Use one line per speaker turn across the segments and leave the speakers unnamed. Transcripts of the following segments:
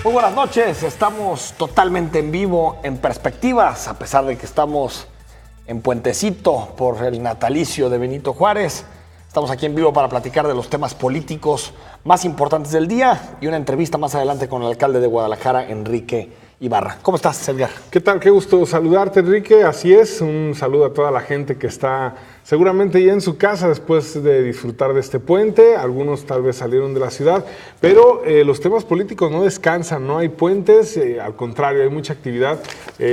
Muy buenas noches, estamos totalmente en vivo en Perspectivas, a pesar de que estamos en Puentecito por el natalicio de Benito Juárez. Estamos aquí en vivo para platicar de los temas políticos más importantes del día y una entrevista más adelante con el alcalde de Guadalajara, Enrique Ibarra. ¿Cómo estás, Edgar?
¿Qué tal? Qué gusto saludarte, Enrique. Así es, un saludo a toda la gente que está seguramente ya en su casa después de disfrutar de este puente. Algunos tal vez salieron de la ciudad, pero los temas políticos no descansan, no hay puentes, al contrario, hay mucha actividad,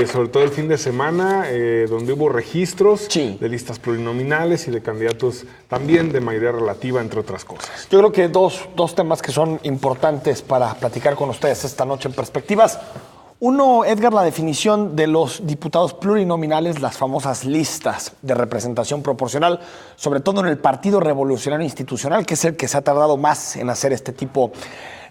sobre todo el fin de semana, donde hubo registros de listas plurinominales y de candidatos también de mayoría relativa, entre otras cosas.
Yo creo que dos temas que son importantes para platicar con ustedes esta noche en Perspectivas. Uno, Edgar, la definición de los diputados plurinominales, las famosas listas de representación proporcional, sobre todo en el Partido Revolucionario Institucional, que es el que se ha tardado más en hacer este tipo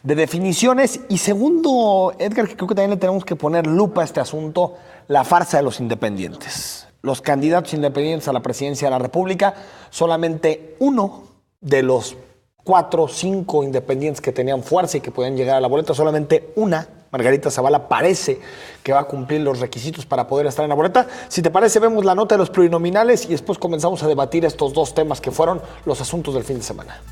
de definiciones. Y segundo, Edgar, que creo que también le tenemos que poner lupa a este asunto, la farsa de los independientes. Los candidatos independientes a la presidencia de la República, solamente uno de los 4 o 5 independientes que tenían fuerza y que podían llegar a la boleta, solamente una, Margarita Zavala, parece que va a cumplir los requisitos para poder estar en la boleta. Si te parece, vemos la nota de los plurinominales y después comenzamos a debatir estos dos temas que fueron los asuntos del fin de semana.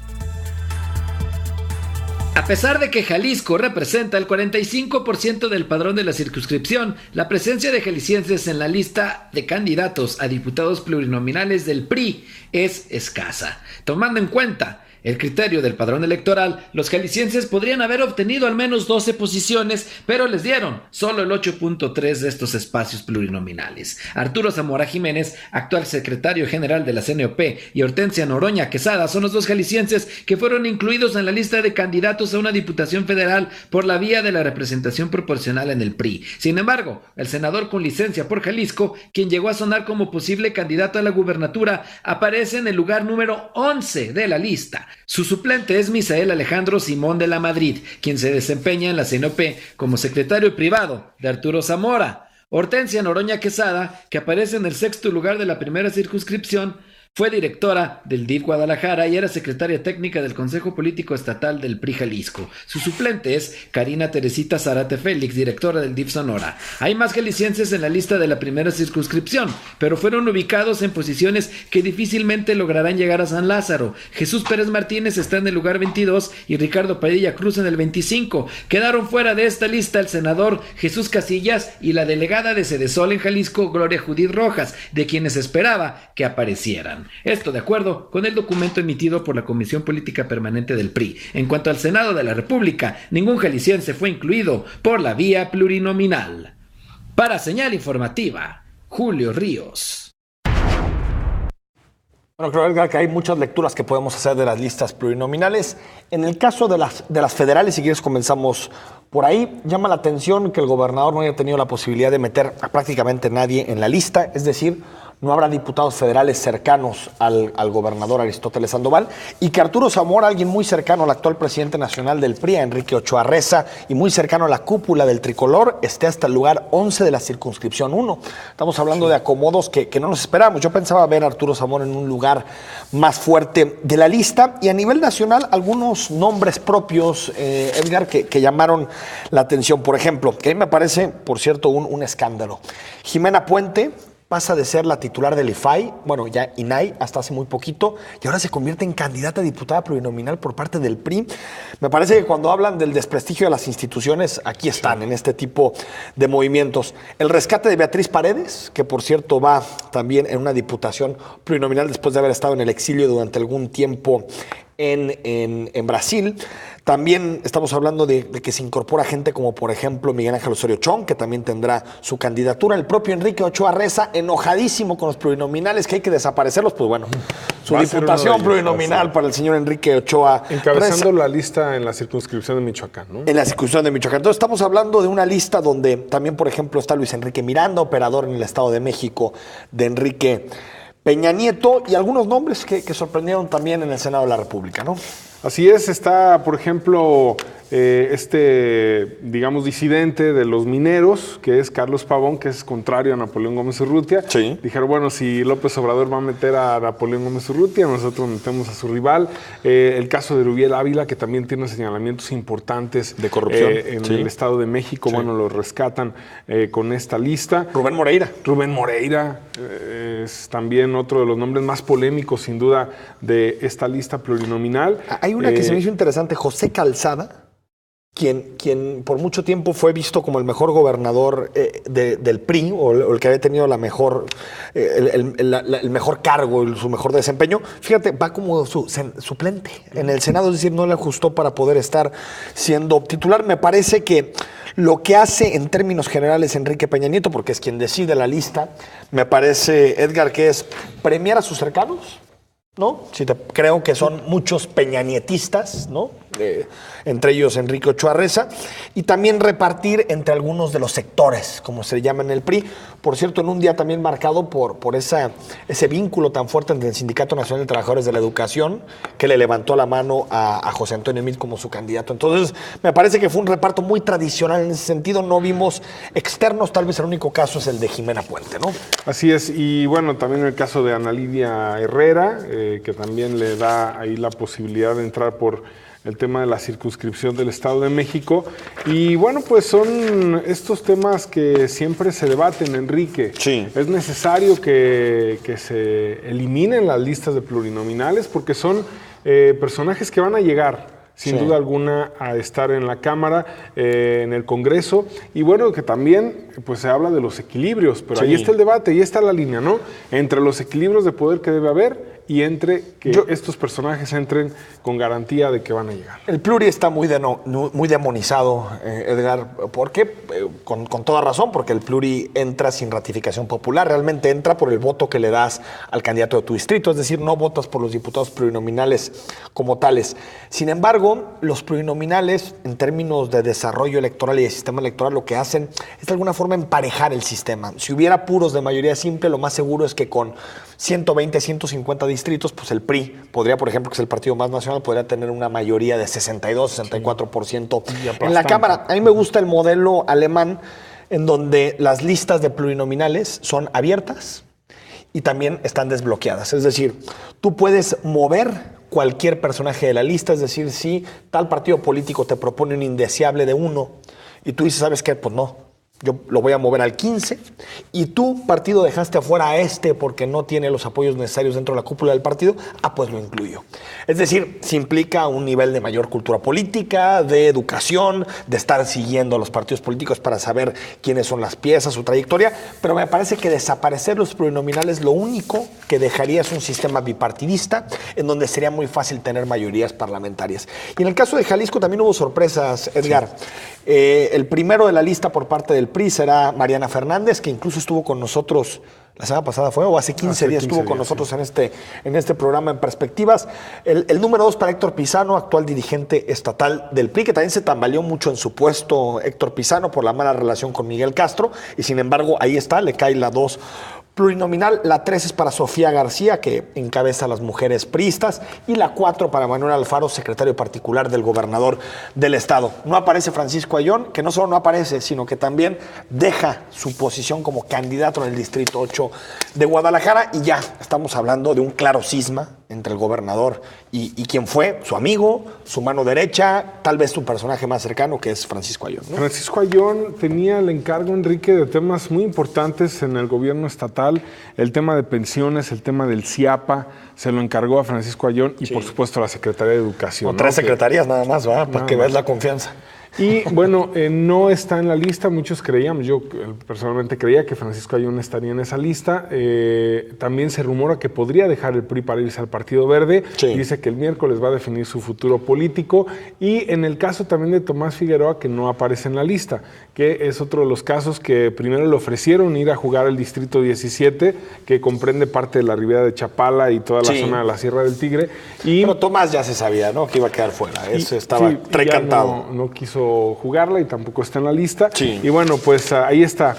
A pesar de que Jalisco representa el 45% del padrón de la circunscripción, la presencia de jaliscienses en la lista de candidatos a diputados plurinominales del PRI es escasa. Tomando en cuenta el criterio del padrón electoral, los jaliscienses podrían haber obtenido al menos 12 posiciones, pero les dieron solo el 8.3 de estos espacios plurinominales. Arturo Zamora Jiménez, actual secretario general de la CNOP, y Hortensia Noroña Quesada son los dos jaliscienses que fueron incluidos en la lista de candidatos a una diputación federal por la vía de la representación proporcional en el PRI. Sin embargo, el senador con licencia por Jalisco, quien llegó a sonar como posible candidato a la gubernatura, aparece en el lugar número 11 de la lista. Su suplente es Misael Alejandro Simón de la Madrid, quien se desempeña en la CNOP como secretario privado de Arturo Zamora. Hortensia Noroña Quesada, que aparece en el 6º lugar de la primera circunscripción, fue directora del DIF Guadalajara y era secretaria técnica del Consejo Político Estatal del PRI Jalisco. Su suplente es Karina Teresita Zárate Félix, directora del DIF Sonora. Hay más jaliscienses en la lista de la primera circunscripción, pero fueron ubicados en posiciones que difícilmente lograrán llegar a San Lázaro. Jesús Pérez Martínez está en el lugar 22 y Ricardo Padilla Cruz en el 25. Quedaron fuera de esta lista el senador Jesús Casillas y la delegada de Sedesol en Jalisco, Gloria Judith Rojas, de quienes esperaba que aparecieran. Esto de acuerdo con el documento emitido por la Comisión Política Permanente del PRI. En cuanto al Senado de la República, ningún jalisciense fue incluido por la vía plurinominal. Para Señal Informativa, Julio Ríos.
Bueno, creo, Edgar, que hay muchas lecturas que podemos hacer de las listas plurinominales. En el caso de las federales, si quieres comenzamos por ahí, llama la atención que el gobernador no haya tenido la posibilidad de meter a prácticamente nadie en la lista, es decir, no habrá diputados federales cercanos al gobernador Aristóteles Sandoval, y que Arturo Zamora, alguien muy cercano al actual presidente nacional del PRI, Enrique Ochoa Reza, y muy cercano a la cúpula del tricolor, esté hasta el lugar 11 de la circunscripción 1. Estamos hablando de acomodos que no nos esperábamos. Yo pensaba ver a Arturo Zamora en un lugar más fuerte de la lista, y a nivel nacional algunos nombres propios, Edgar, que llamaron la atención. Por ejemplo, que a mí me parece, por cierto, un escándalo. Jimena Puente pasa de ser la titular del IFAI, bueno, ya INAI, hasta hace muy poquito, y ahora se convierte en candidata a diputada plurinominal por parte del PRI. Me parece que cuando hablan del desprestigio de las instituciones, aquí están, en este tipo de movimientos. El rescate de Beatriz Paredes, que por cierto va también en una diputación plurinominal después de haber estado en el exilio durante algún tiempo en Brasil. También estamos hablando de que se incorpora gente como, por ejemplo, Miguel Ángel Osorio Chong, que también tendrá su candidatura. El propio Enrique Ochoa Reza, enojadísimo con los plurinominales, que hay que desaparecerlos. Pues bueno, su diputación plurinominal para el señor Enrique Ochoa
encabezando la lista en la circunscripción de Michoacán, ¿no?
En la circunscripción de Michoacán. Entonces estamos hablando de una lista donde también, por ejemplo, está Luis Enrique Miranda, operador en el Estado de México de Enrique Peña Nieto, y algunos nombres que sorprendieron también en el Senado de la República, ¿no?
Así es, está, por ejemplo, digamos, disidente de los mineros, que es Carlos Pavón, que es contrario a Napoleón Gómez Urrutia.
Sí.
Dijeron, bueno, si López Obrador va a meter a Napoleón Gómez Urrutia, nosotros metemos a su rival. El caso de Rubiel Ávila, que también tiene señalamientos importantes
de corrupción
en el Estado de México, bueno, lo rescatan con esta lista.
Rubén Moreira
es también otro de los nombres más polémicos, sin duda, de esta lista plurinominal.
Hay una que se me hizo interesante, José Calzada, quien por mucho tiempo fue visto como el mejor gobernador del PRI, o el que había tenido el mejor cargo, su mejor desempeño. Fíjate, va como suplente en el Senado, es decir, no le ajustó para poder estar siendo titular. Me parece que lo que hace en términos generales Enrique Peña Nieto, porque es quien decide la lista, me parece, Edgar, que es premiar a sus cercanos, ¿no? Creo que son muchos peñanietistas, ¿no? Entre ellos Enrique Ochoa Reza, y también repartir entre algunos de los sectores, como se llama en el PRI. Por cierto, en un día también marcado por ese vínculo tan fuerte entre el Sindicato Nacional de Trabajadores de la Educación, que le levantó la mano a José Antonio Meade como su candidato. Entonces, me parece que fue un reparto muy tradicional en ese sentido. No vimos externos, tal vez el único caso es el de Jimena Puente, ¿no?
Así es, y bueno, también el caso de Ana Lidia Herrera, que también le da ahí la posibilidad de entrar por el tema de la circunscripción del Estado de México. Y bueno, pues son estos temas que siempre se debaten, Enrique.
Sí.
Es necesario que se eliminen las listas de plurinominales porque son personajes que van a llegar sin duda alguna a estar en la Cámara, en el Congreso, y bueno, que también pues se habla de los equilibrios, pero ahí está el debate, ahí está la línea, ¿no? Entre los equilibrios de poder que debe haber y entre que estos personajes entren con garantía de que van a llegar.
El pluri está muy demonizado, Edgar. ¿Por qué? Con toda razón, porque el pluri entra sin ratificación popular, realmente entra por el voto que le das al candidato de tu distrito, es decir, no votas por los diputados plurinominales como tales. Sin embargo, los plurinominales, en términos de desarrollo electoral y de sistema electoral, lo que hacen es de alguna forma emparejar el sistema. Si hubiera puros de mayoría simple, lo más seguro es que con 120, 150 distritos, pues el PRI podría, por ejemplo, que es el partido más nacional, podría tener una mayoría de 62, 64% en la Cámara. A mí me gusta el modelo alemán, en donde las listas de plurinominales son abiertas y también están desbloqueadas. Es decir, tú puedes mover cualquier personaje de la lista, es decir, si tal partido político te propone un indeseable de 1 y tú dices, ¿sabes qué? Pues no. Yo lo voy a mover al 15 y tu partido dejaste afuera a porque no tiene los apoyos necesarios dentro de la cúpula del partido, pues lo incluyo. Es decir, se implica un nivel de mayor cultura política, de educación, de estar siguiendo a los partidos políticos para saber quiénes son las piezas, su trayectoria, pero me parece que desaparecer los plurinominales lo único que dejaría es un sistema bipartidista en donde sería muy fácil tener mayorías parlamentarias. Y en el caso de Jalisco también hubo sorpresas, Edgar. Sí. El primero de la lista por parte del PRI será Mariana Fernández, que incluso estuvo con nosotros la semana pasada, o hace 15 días estuvo con nosotros en este programa en Perspectivas. El número 2 para Héctor Pizano, actual dirigente estatal del PRI, que también se tambaleó mucho en su puesto Héctor Pizano por la mala relación con Miguel Castro, y sin embargo ahí está, le cae la 2 plurinominal. La 3 es para Sofía García, que encabeza a las mujeres priistas, y la 4 para Manuel Alfaro, secretario particular del gobernador del estado. No aparece Francisco Ayllón, que no solo no aparece, sino que también deja su posición como candidato en el Distrito 8 de Guadalajara, y ya estamos hablando de un claro cisma entre el gobernador y quien fue su amigo, su mano derecha, tal vez su personaje más cercano, que es Francisco Ayllón, ¿no?
Francisco Ayllón tenía el encargo, Enrique, de temas muy importantes en el gobierno estatal, el tema de pensiones, el tema del CIAPA, se lo encargó a Francisco Ayllón y por supuesto a la Secretaría de Educación.
3 secretarías nada más, ¿verdad? Para que veas la confianza.
Y bueno, no está en la lista, muchos creíamos, yo personalmente creía que Francisco Ayllón estaría en esa lista. También se rumora que podría dejar el PRI para irse al Partido Verde. Sí. Dice que el miércoles va a definir su futuro político. Y en el caso también de Tomás Figueroa, que no aparece en la lista, que es otro de los casos que primero le ofrecieron ir a jugar al Distrito 17, que comprende parte de la ribera de Chapala y toda la zona de la Sierra del Tigre.
Pero Tomás ya se sabía, ¿no?, que iba a quedar fuera. Eso estaba recantado.
No quiso quiso jugarla y tampoco está en la lista.
Sí.
Y bueno, pues ahí está.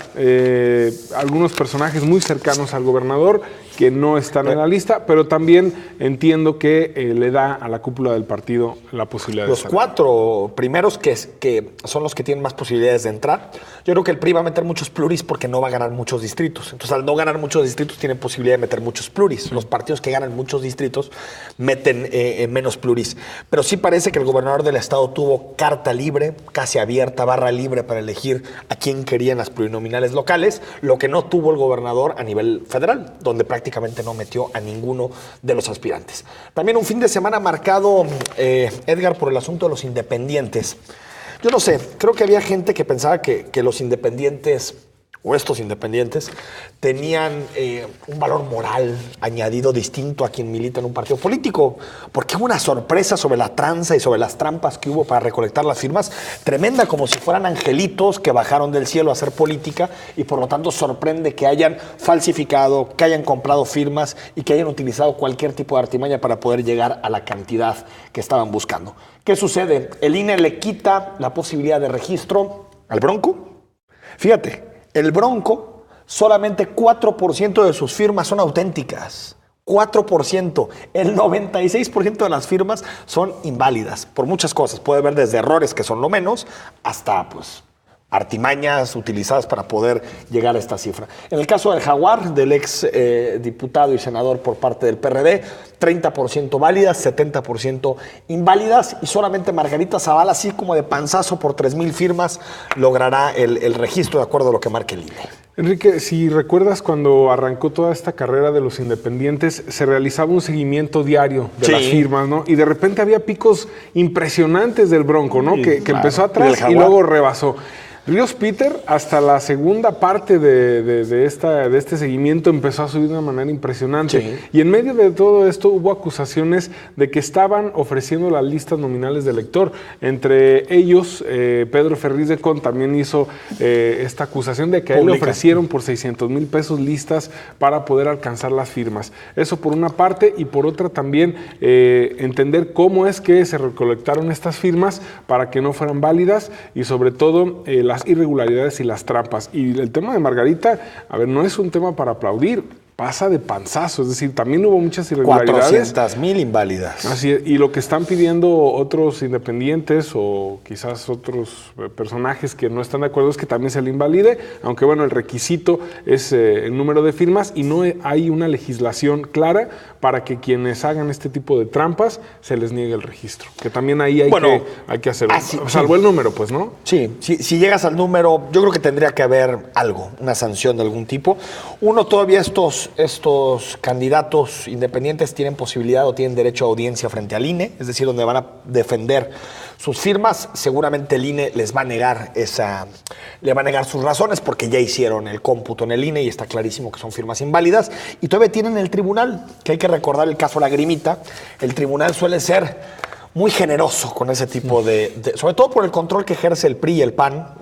Algunos personajes muy cercanos al gobernador que no están en la lista, pero también entiendo que le da a la cúpula del partido la posibilidad de
Los
estar.
4 primeros que son los que tienen más posibilidades de entrar. Yo creo que el PRI va a meter muchos pluris porque no va a ganar muchos distritos. Entonces, al no ganar muchos distritos, tiene posibilidad de meter muchos pluris. Los partidos que ganan muchos distritos meten menos pluris. Pero sí parece que el gobernador del estado tuvo carta libre, casi abierta, barra libre para elegir a quién quería en las plurinominales locales, lo que no tuvo el gobernador a nivel federal, donde prácticamente no metió a ninguno de los aspirantes. También un fin de semana marcado, Edgar, por el asunto de los independientes. Yo no sé, creo que había gente que pensaba que los independientes, o estos independientes, tenían un valor moral añadido distinto a quien milita en un partido político, porque hubo una sorpresa sobre la tranza y sobre las trampas que hubo para recolectar las firmas, tremenda, como si fueran angelitos que bajaron del cielo a hacer política, y por lo tanto sorprende que hayan falsificado, que hayan comprado firmas y que hayan utilizado cualquier tipo de artimaña para poder llegar a la cantidad que estaban buscando. ¿Qué sucede? El INE le quita la posibilidad de registro al Bronco. Fíjate, el Bronco, solamente 4% de sus firmas son auténticas. 4%. El 96% de las firmas son inválidas por muchas cosas. Puede haber desde errores, que son lo menos, hasta pues artimañas utilizadas para poder llegar a esta cifra. En el caso del Jaguar, del ex diputado y senador por parte del PRD, 30% válidas, 70% inválidas, y solamente Margarita Zavala, así como de panzazo por 3,000 firmas, logrará el registro de acuerdo a lo que marque el INE.
Enrique, si recuerdas cuando arrancó toda esta carrera de los independientes, se realizaba un seguimiento diario de las firmas, ¿no? Y de repente había picos impresionantes del Bronco, ¿no? Que empezó atrás y luego rebasó. Ríos Peter, hasta la segunda parte de este seguimiento, empezó a subir de una manera impresionante.
Sí.
Y en medio de todo esto hubo acusaciones de que estaban ofreciendo las listas nominales de elector. Entre ellos, Pedro Ferriz de Con también hizo esta acusación de que a él le ofrecieron por 600,000 pesos listas para poder alcanzar las firmas. Eso por una parte, y por otra también entender cómo es que se recolectaron estas firmas para que no fueran válidas, y sobre todo las irregularidades y las trampas. Y el tema de Margarita, a ver, no es un tema para aplaudir, pasa de panzazo, es decir, también hubo muchas irregularidades.
400,000 inválidas.
Así es, y lo que están pidiendo otros independientes o quizás otros personajes que no están de acuerdo es que también se le invalide, aunque bueno, el requisito es el número de firmas, y no hay una legislación clara para que quienes hagan este tipo de trampas se les niegue el registro, que también ahí hay que hacerlo. Salvo el número, pues, ¿no?
Sí, si llegas al número, yo creo que tendría que haber algo, una sanción de algún tipo. Uno, todavía estos candidatos independientes tienen posibilidad o tienen derecho a audiencia frente al INE, es decir, donde van a defender sus firmas. Seguramente el INE le va a negar sus razones, porque ya hicieron el cómputo en el INE y está clarísimo que son firmas inválidas. Y todavía tienen el tribunal, que hay que recordar el caso Lagrimita. El tribunal suele ser muy generoso con ese tipo sobre todo por el control que ejerce el PRI y el PAN.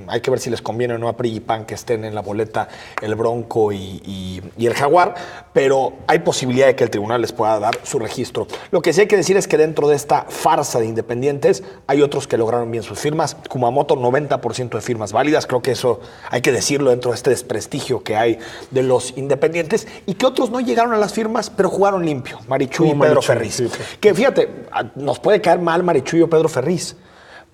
Hay que ver si les conviene o no a PRI y PAN que estén en la boleta el Bronco y el Jaguar, pero hay posibilidad de que el tribunal les pueda dar su registro. Lo que sí hay que decir es que dentro de esta farsa de independientes hay otros que lograron bien sus firmas. Kumamoto, 90% de firmas válidas. Creo que eso hay que decirlo dentro de este desprestigio que hay de los independientes, y que otros no llegaron a las firmas, pero jugaron limpio. Marichuy y Pedro Ferriz. Sí. Que fíjate, nos puede caer mal Marichuy o Pedro Ferriz,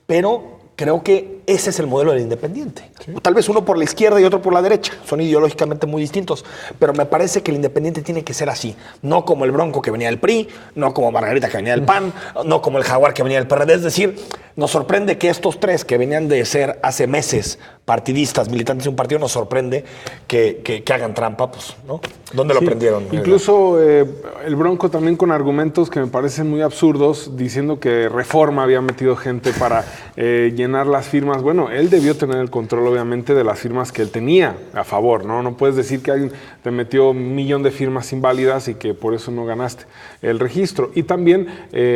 pero creo que ese es el modelo del independiente. Sí. Tal vez uno por la izquierda y otro por la derecha. Son ideológicamente muy distintos. Pero me parece que el independiente tiene que ser así. No como el Bronco que venía del PRI, no como Margarita que venía del PAN, no como el Jaguar que venía del PRD. Es decir, nos sorprende que estos tres que venían de ser hace meses partidistas, militantes de un partido, nos sorprende que hagan trampa, pues, ¿no? ¿Dónde lo aprendieron?
Incluso el Bronco también con argumentos que me parecen muy absurdos, diciendo que Reforma había metido gente para llenar las firmas. Bueno, él debió tener el control, obviamente, de las firmas que él tenía a favor, ¿no? No puedes decir que alguien te metió 1,000,000 de firmas inválidas y que por eso no ganaste el registro. Y también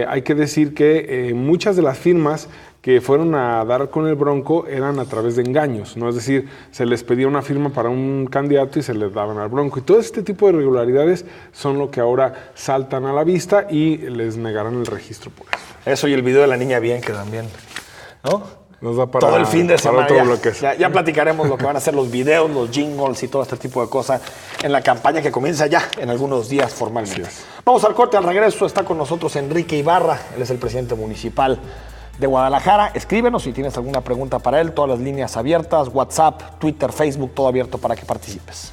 hay que decir que muchas de las firmas que fueron a dar con el Bronco eran a través de engaños, ¿no? Es decir, se les pedía una firma para un candidato y se les daban al Bronco. Y todo este tipo de irregularidades son lo que ahora saltan a la vista y les negarán el registro por eso.
Eso y el video de la niña bien, que también, ¿no?
Nos da para
todo el fin de semana. Ya platicaremos lo que van a ser los videos, los jingles y todo este tipo de cosas en la campaña que comienza ya en algunos días formalmente. Vamos al corte, al regreso está con nosotros Enrique Ibarra, él es el presidente municipal de Guadalajara. Escríbenos si tienes alguna pregunta para él, todas las líneas abiertas, WhatsApp, Twitter, Facebook, todo abierto para que participes.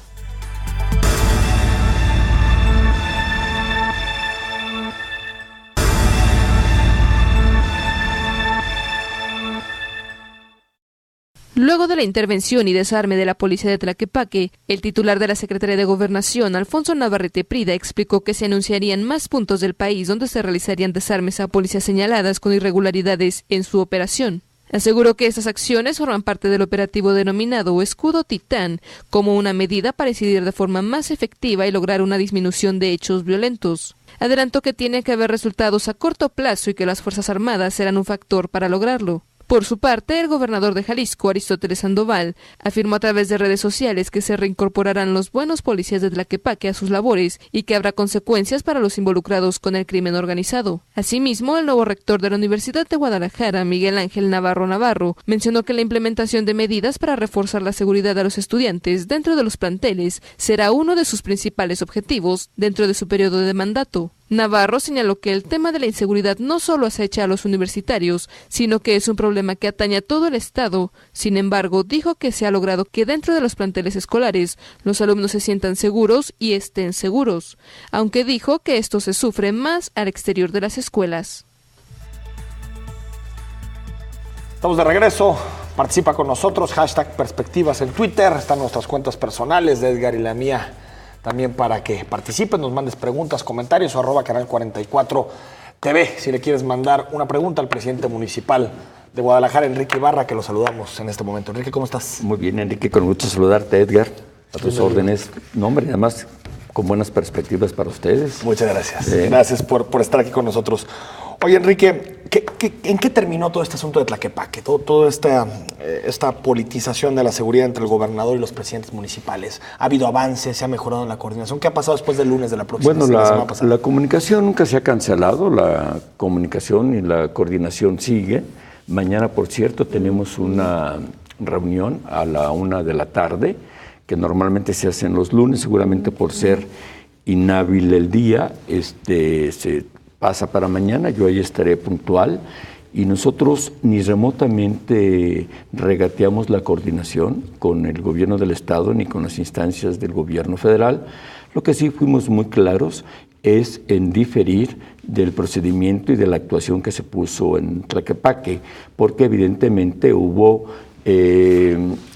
Luego de la intervención y desarme de la policía de Tlaquepaque, el titular de la Secretaría de Gobernación, Alfonso Navarrete Prida, explicó que se anunciarían más puntos del país donde se realizarían desarmes a policías señaladas con irregularidades en su operación. Aseguró que estas acciones forman parte del operativo denominado Escudo Titán, como una medida para incidir de forma más efectiva y lograr una disminución de hechos violentos. Adelantó que tiene que haber resultados a corto plazo y que las Fuerzas Armadas serán un factor para lograrlo. Por su parte, el gobernador de Jalisco, Aristóteles Sandoval, afirmó a través de redes sociales que se reincorporarán los buenos policías de Tlaquepaque a sus labores y que habrá consecuencias para los involucrados con el crimen organizado. Asimismo, el nuevo rector de la Universidad de Guadalajara, Miguel Ángel Navarro, mencionó que la implementación de medidas para reforzar la seguridad de los estudiantes dentro de los planteles será uno de sus principales objetivos dentro de su periodo de mandato. Navarro señaló que el tema de la inseguridad no solo acecha a los universitarios, sino que es un problema que atañe a todo el Estado. Sin embargo, dijo que se ha logrado que dentro de los planteles escolares los alumnos se sientan seguros y estén seguros, aunque dijo que esto se sufre más al exterior de las escuelas.
Estamos de regreso. Participa con nosotros. #Perspectivas en Twitter. Están nuestras cuentas personales de Edgar y la mía. También para que participes, nos mandes preguntas, comentarios o @canal44 TV. Si le quieres mandar una pregunta al presidente municipal de Guadalajara, Enrique Ibarra, que lo saludamos en este momento. Enrique, ¿cómo estás?
Muy bien, Enrique, con gusto saludarte, Edgar, a tus órdenes. No, hombre, además con buenas perspectivas para ustedes.
Muchas gracias. Gracias por estar aquí con nosotros. Oye, Enrique, ¿en qué terminó todo este asunto de Tlaquepaque? Toda esta politización de la seguridad entre el gobernador y los presidentes municipales. ¿Ha habido avances? ¿Se ha mejorado en la coordinación? ¿Qué ha pasado después del lunes de la próxima semana pasada?
La comunicación nunca se ha cancelado. La comunicación y la coordinación sigue. Mañana, por cierto, tenemos una reunión a la 1 de la tarde, que normalmente se hace en los lunes, seguramente por ser inhábil el día, se pasa para mañana, yo ahí estaré puntual, y nosotros ni remotamente regateamos la coordinación con el gobierno del Estado ni con las instancias del gobierno federal. Lo que sí fuimos muy claros es en diferir del procedimiento y de la actuación que se puso en Tlaquepaque, porque evidentemente hubo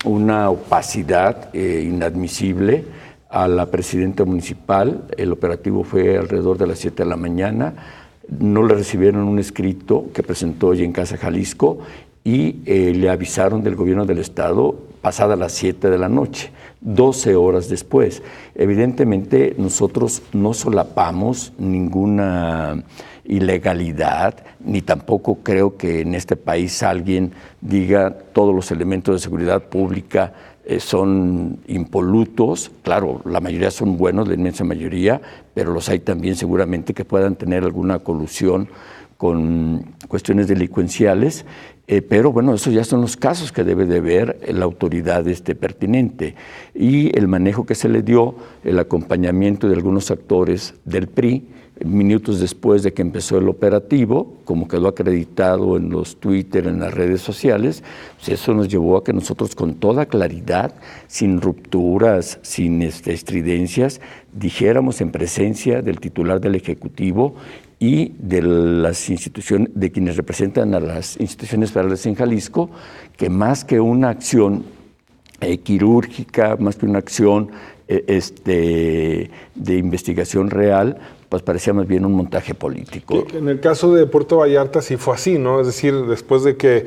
una opacidad inadmisible a la presidenta municipal. El operativo fue alrededor de las 7 de la mañana. No le recibieron un escrito que presentó hoy en Casa Jalisco y le avisaron del gobierno del Estado pasadas las 7 de la noche, 12 horas después. Evidentemente nosotros no solapamos ninguna ilegalidad, ni tampoco creo que en este país alguien diga todos los elementos de seguridad pública son impolutos. Claro, la mayoría son buenos, la inmensa mayoría, pero los hay también seguramente que puedan tener alguna colusión con cuestiones delincuenciales, pero bueno, esos ya son los casos que debe de ver la autoridad pertinente. Y el manejo que se le dio, el acompañamiento de algunos actores del PRI, minutos después de que empezó el operativo, como quedó acreditado en los Twitter, en las redes sociales, pues eso nos llevó a que nosotros con toda claridad, sin rupturas, sin estridencias, dijéramos en presencia del titular del Ejecutivo y de las instituciones, de quienes representan a las instituciones federales en Jalisco, que más que una acción quirúrgica, más que una acción de investigación real, pues parecía más bien un montaje político.
En el caso de Puerto Vallarta sí fue así, ¿no? Es decir, después de que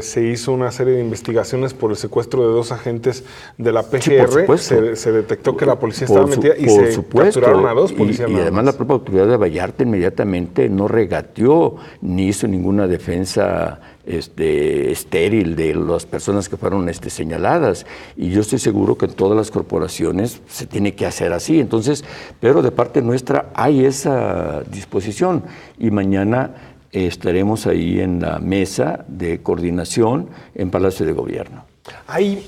se hizo una serie de investigaciones por el secuestro de 2 agentes de la PGR, sí, se detectó que la policía estaba metida y se capturaron a 2 policías. Y
además la propia autoridad de Vallarta inmediatamente no regateó ni hizo ninguna defensa estéril de las personas que fueron señaladas, y yo estoy seguro que en todas las corporaciones se tiene que hacer así. Entonces, pero de parte nuestra hay esa disposición, y mañana estaremos ahí en la mesa de coordinación en Palacio de Gobierno.
Ahí,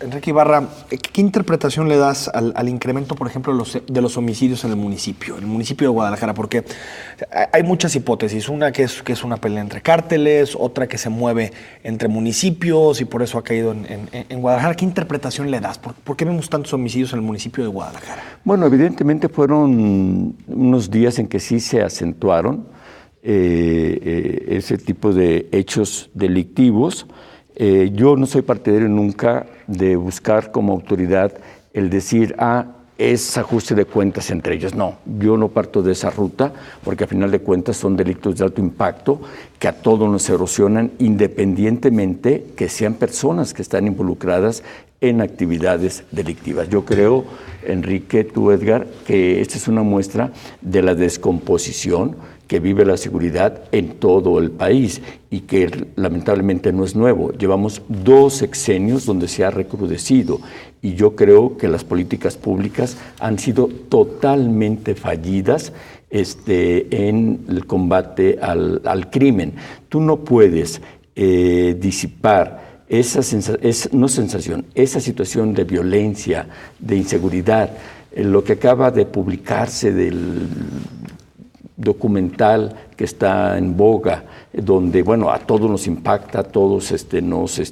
Enrique Ibarra, ¿qué interpretación le das al incremento, por ejemplo, de los homicidios en el municipio de Guadalajara? Porque hay muchas hipótesis. Una que es una pelea entre cárteles, otra que se mueve entre municipios y por eso ha caído en Guadalajara. ¿Qué interpretación le das? ¿Por qué vemos tantos homicidios en el municipio de Guadalajara?
Bueno, evidentemente fueron unos días en que sí se acentuaron ese tipo de hechos delictivos. Yo no soy partidario nunca de buscar como autoridad el decir, es ajuste de cuentas entre ellos. No, yo no parto de esa ruta, porque a final de cuentas son delitos de alto impacto que a todos nos erosionan, independientemente que sean personas que están involucradas en actividades delictivas. Yo creo, Enrique, tú, Edgar, que esta es una muestra de la descomposición que vive la seguridad en todo el país y que lamentablemente no es nuevo. Llevamos 2 sexenios donde se ha recrudecido y yo creo que las políticas públicas han sido totalmente fallidas en el combate al crimen. Tú no puedes disipar esa situación de violencia, de inseguridad, lo que acaba de publicarse del documental que está en boga, donde, bueno, a todos nos impacta, a todos nos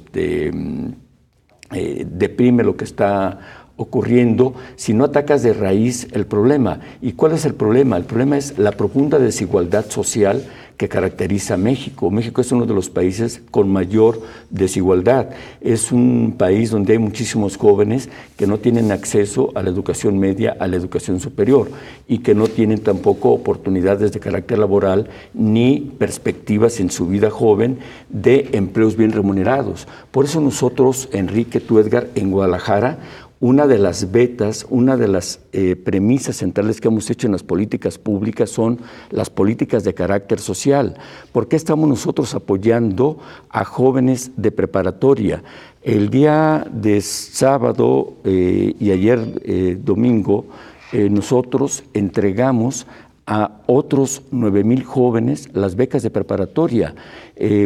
deprime lo que está ocurriendo si no atacas de raíz el problema. ¿Y cuál es el problema? El problema es la profunda desigualdad social que caracteriza a México. México es uno de los países con mayor desigualdad. Es un país donde hay muchísimos jóvenes que no tienen acceso a la educación media, a la educación superior y que no tienen tampoco oportunidades de carácter laboral ni perspectivas en su vida joven de empleos bien remunerados. Por eso nosotros, Enrique, tú, Edgar, en Guadalajara, una de las vetas, una de las premisas centrales que hemos hecho en las políticas públicas son las políticas de carácter social. ¿Por qué estamos nosotros apoyando a jóvenes de preparatoria? El día de sábado y ayer domingo, nosotros entregamos a otros 9,000 jóvenes las becas de preparatoria.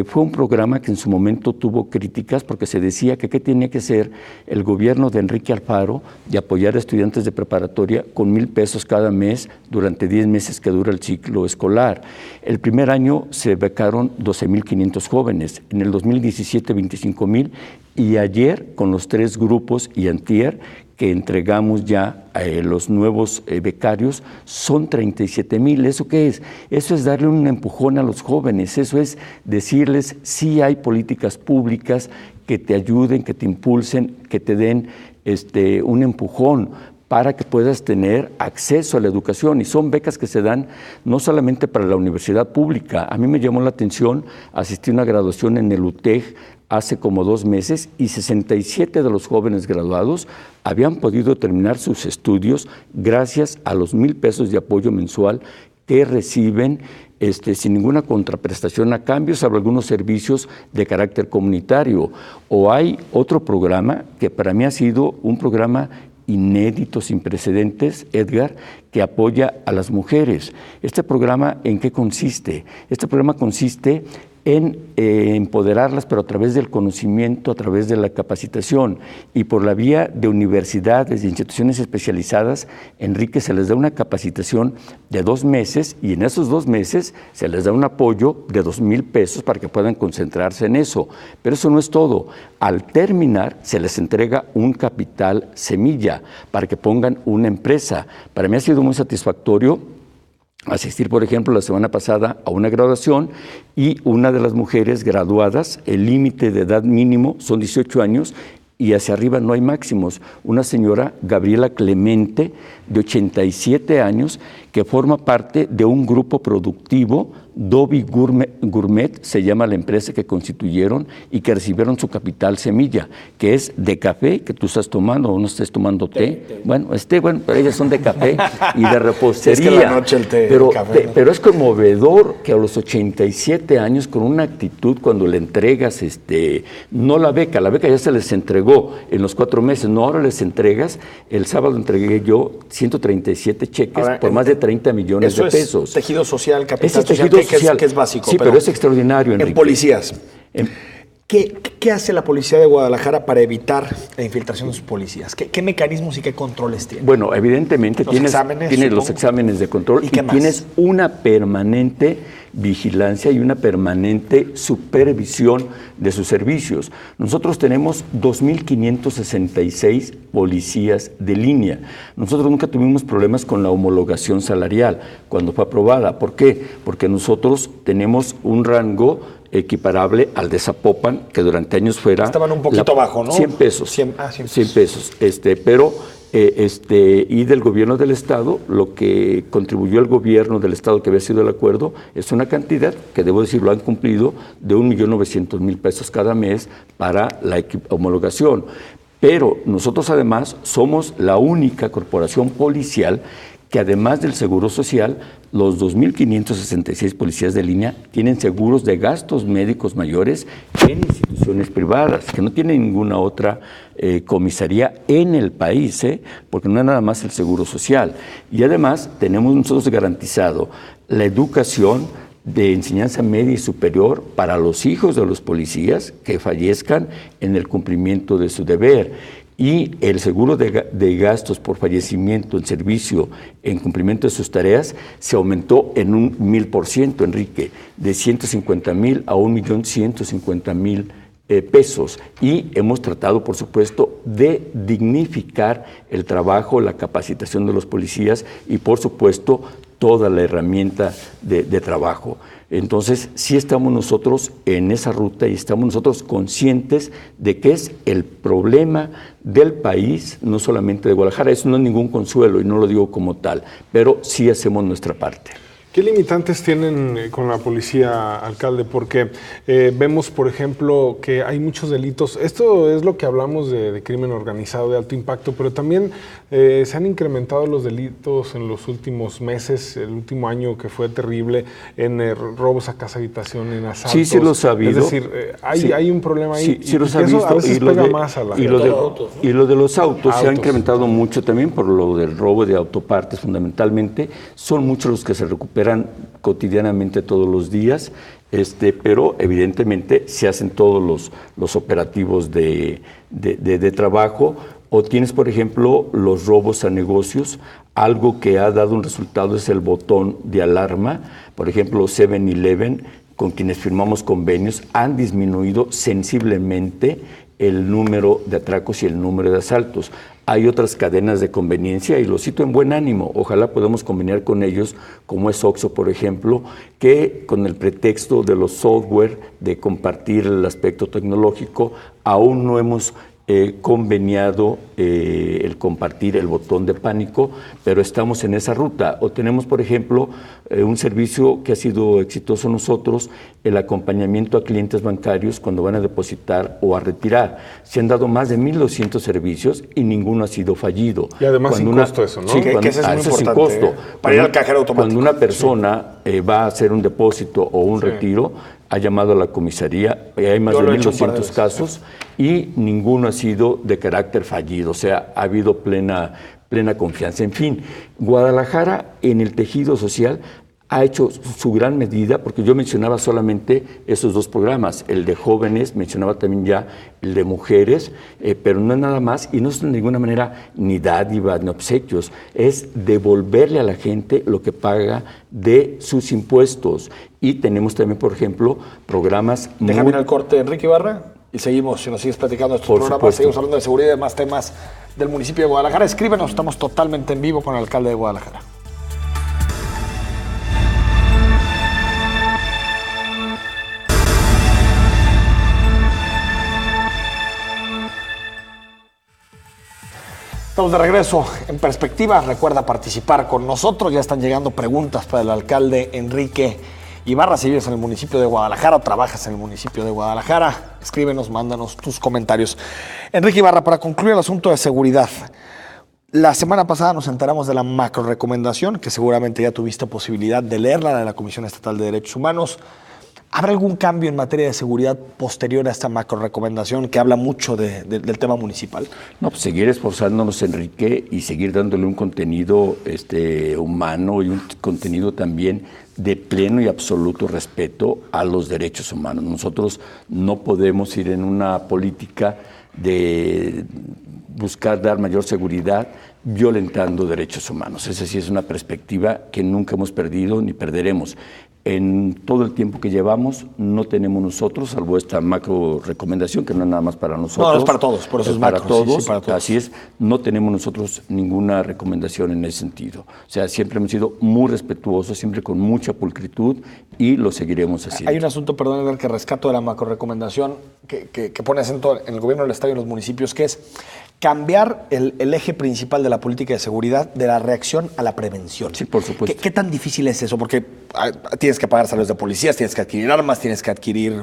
Fue un programa que en su momento tuvo críticas porque se decía que qué tenía que hacer el gobierno de Enrique Alfaro de apoyar a estudiantes de preparatoria con 1,000 pesos cada mes durante 10 meses que dura el ciclo escolar. El primer año se becaron 12,500 jóvenes, en el 2017 25,000 y ayer con los 3 grupos y antier que entregamos ya a los nuevos becarios, son 37,000. ¿Eso qué es? Eso es darle un empujón a los jóvenes, eso es decirles sí hay políticas públicas que te ayuden, que te impulsen, que te den un empujón para que puedas tener acceso a la educación. Y son becas que se dan no solamente para la universidad pública. A mí me llamó la atención, asistí a una graduación en el UTEG hace como 2 meses y 67 de los jóvenes graduados habían podido terminar sus estudios gracias a los 1,000 pesos de apoyo mensual que reciben sin ninguna contraprestación a cambio, salvo algunos servicios de carácter comunitario. O hay otro programa que para mí ha sido un programa inédito, sin precedentes, Edgar, que apoya a las mujeres. ¿Este programa en qué consiste? Este programa consiste en empoderarlas, pero a través del conocimiento, a través de la capacitación y por la vía de universidades y instituciones especializadas. Enrique, se les da una capacitación de 2 meses y en esos 2 meses se les da un apoyo de 2,000 pesos para que puedan concentrarse en eso. Pero eso no es todo. Al terminar, se les entrega un capital semilla para que pongan una empresa. Para mí ha sido muy satisfactorio asistir, por ejemplo, la semana pasada a una graduación y una de las mujeres graduadas, el límite de edad mínimo son 18 años y hacia arriba no hay máximos. Una señora, Gabriela Clemente, de 87 años, que forma parte de un grupo productivo, Dobby Gourmet, se llama la empresa que constituyeron y que recibieron su capital semilla, que es de café, que tú estás tomando o no estés tomando té. Bueno, pero ellas son de café y de repostería. Es que la noche el té, el café, ¿no? Pero es conmovedor que a los 87 años, con una actitud, cuando le entregas, no la beca ya se les entregó en los 4 meses, no, ahora les entregas, el sábado entregué yo 137 cheques por más de 30 millones de pesos.
Es tejido social, capital
Ese
social,
tejido social,
que es básico.
Sí, pero es extraordinario, Enrique.
En policías. ¿Qué hace la policía de Guadalajara para evitar la infiltración de sus policías? ¿Qué mecanismos y qué controles tiene?
Bueno, evidentemente tienes los exámenes de control y tienes una permanente vigilancia y una permanente supervisión de sus servicios. Nosotros tenemos 2.566 policías de línea. Nosotros nunca tuvimos problemas con la homologación salarial cuando fue aprobada. ¿Por qué? Porque nosotros tenemos un rango equiparable al de Zapopan, que durante años fuera...
Estaban un poquito bajo, ¿no?
100 pesos.
100
pesos. Y del gobierno del Estado, lo que contribuyó el gobierno del Estado, que había sido el acuerdo, es una cantidad, que debo decir, lo han cumplido, de 1.900.000 pesos cada mes para la homologación. Pero nosotros además somos la única corporación policial que además del Seguro Social, los 2.566 policías de línea tienen seguros de gastos médicos mayores en instituciones privadas, que no tienen ninguna otra comisaría en el país, porque no es nada más el Seguro Social. Y además tenemos nosotros garantizado la educación de enseñanza media y superior para los hijos de los policías que fallezcan en el cumplimiento de su deber. Y el seguro de gastos por fallecimiento en servicio en cumplimiento de sus tareas se aumentó en un 1,000%, Enrique, de 150,000 a 1,150,000 pesos. Y hemos tratado, por supuesto, de dignificar el trabajo, la capacitación de los policías y, por supuesto, toda la herramienta de trabajo. Entonces, sí estamos nosotros en esa ruta y estamos nosotros conscientes de que es el problema del país, no solamente de Guadalajara. Eso no es ningún consuelo y no lo digo como tal, pero sí hacemos nuestra parte.
¿Qué limitantes tienen con la policía, alcalde? Porque vemos, por ejemplo, que hay muchos delitos. Esto es lo que hablamos de crimen organizado de alto impacto, pero también se han incrementado los delitos en los últimos meses, el último año que fue terrible, en robos a casa habitación, en asaltos.
Sí, sí lo he sabido.
Es decir, hay un problema ahí.
Sí, los ha
eso
visto.
A veces pega más a la gente.
Y lo de los autos se ha incrementado mucho también por lo del robo de autopartes, fundamentalmente. Son muchos los que se recuperan cotidianamente todos los días, pero evidentemente se hacen todos los operativos de trabajo. O tienes, por ejemplo, los robos a negocios. Algo que ha dado un resultado es el botón de alarma. Por ejemplo, 7-Eleven, con quienes firmamos convenios, han disminuido sensiblemente el número de atracos y el número de asaltos. Hay otras cadenas de conveniencia y lo cito en buen ánimo. Ojalá podamos conveniar con ellos, como es Oxxo, por ejemplo, que con el pretexto de los software, de compartir el aspecto tecnológico, aún no hemos conveniado el compartir el botón de pánico, pero estamos en esa ruta. O tenemos, por ejemplo, un servicio que ha sido exitoso nosotros, el acompañamiento a clientes bancarios cuando van a depositar o a retirar. Se han dado más de 1,200 servicios y ninguno ha sido fallido.
Y además sin costo eso, ¿no?
Sí, que eso es muy importante.
Sin costo.
Para ir al cajero automático.
Cuando una persona va a hacer un depósito o un retiro, ha llamado a la comisaría, hay más de 1,200 casos y ninguno ha sido de carácter fallido, o sea, ha habido plena confianza. En fin, Guadalajara en el tejido social ha hecho su gran medida, porque yo mencionaba solamente esos dos programas, el de jóvenes, mencionaba también ya el de mujeres, pero no es nada más, y no es de ninguna manera ni dádivas ni obsequios, es devolverle a la gente lo que paga de sus impuestos. Y tenemos también, por ejemplo, programas...
Déjame ir al corte, Enrique Ibarra, y seguimos, si nos sigues platicando estos programas,
supuesto.
Seguimos hablando de seguridad y demás temas del municipio de Guadalajara. Escríbenos, estamos totalmente en vivo con el alcalde de Guadalajara. Estamos de regreso en Perspectiva. Recuerda participar con nosotros. Ya están llegando preguntas para el alcalde Enrique Ibarra. Si vives en el municipio de Guadalajara o trabajas en el municipio de Guadalajara, escríbenos, mándanos tus comentarios. Enrique Ibarra, para concluir el asunto de seguridad. La semana pasada nos enteramos de la macro recomendación, que seguramente ya tuviste posibilidad de leerla, de la Comisión Estatal de Derechos Humanos. ¿Habrá algún cambio en materia de seguridad posterior a esta macro recomendación que habla mucho del tema municipal?
No, pues seguir esforzándonos, Enrique, y seguir dándole un contenido humano y un contenido también de pleno y absoluto respeto a los derechos humanos. Nosotros no podemos ir en una política de buscar dar mayor seguridad violentando derechos humanos. Esa sí es una perspectiva que nunca hemos perdido ni perderemos. En todo el tiempo que llevamos no tenemos nosotros, salvo esta macro recomendación, que no es nada más para nosotros.
No, es para todos, por eso es
para
macro,
todos,
sí, para todos.
Así es, no tenemos nosotros ninguna recomendación en ese sentido. O sea, siempre hemos sido muy respetuosos, siempre con mucha pulcritud y lo seguiremos haciendo.
Hay un asunto, perdón, Edgar, que rescato de la macro recomendación que pone acento en el gobierno del Estado y en los municipios, que es cambiar el eje principal de la política de seguridad de la reacción a la prevención.
Sí, por supuesto.
¿Qué tan difícil es eso? Porque tienes que pagar salarios de policías, tienes que adquirir armas, tienes que adquirir